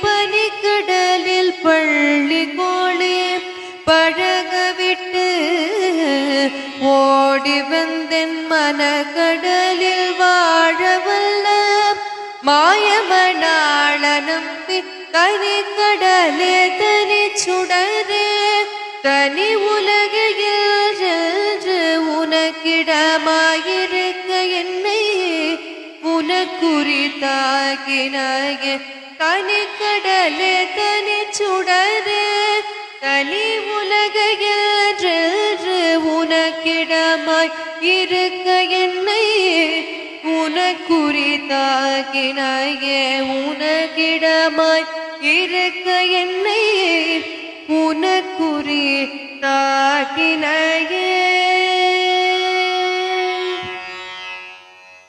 பனிக்கடலில் பள்ளி கோளே பழகவிட்டு ஓடி வந்தென் மனக்கடலில் வாழவல்ல மாயமனாள நம்பி கனிக்கடலே தனி சுடரே தனி உலகில் உனக்கிடமாயிருக்க என்னை உனக்குறித்தாகினாய கனிக்கடலே தனி சுடரே தனி உலகில் உனக்கிடமாய் இருக்க என்னை உனக்குறித்தாகினாய உனக்கிடமாய் இருக்க என்னை உனக்குறித்தாகினாய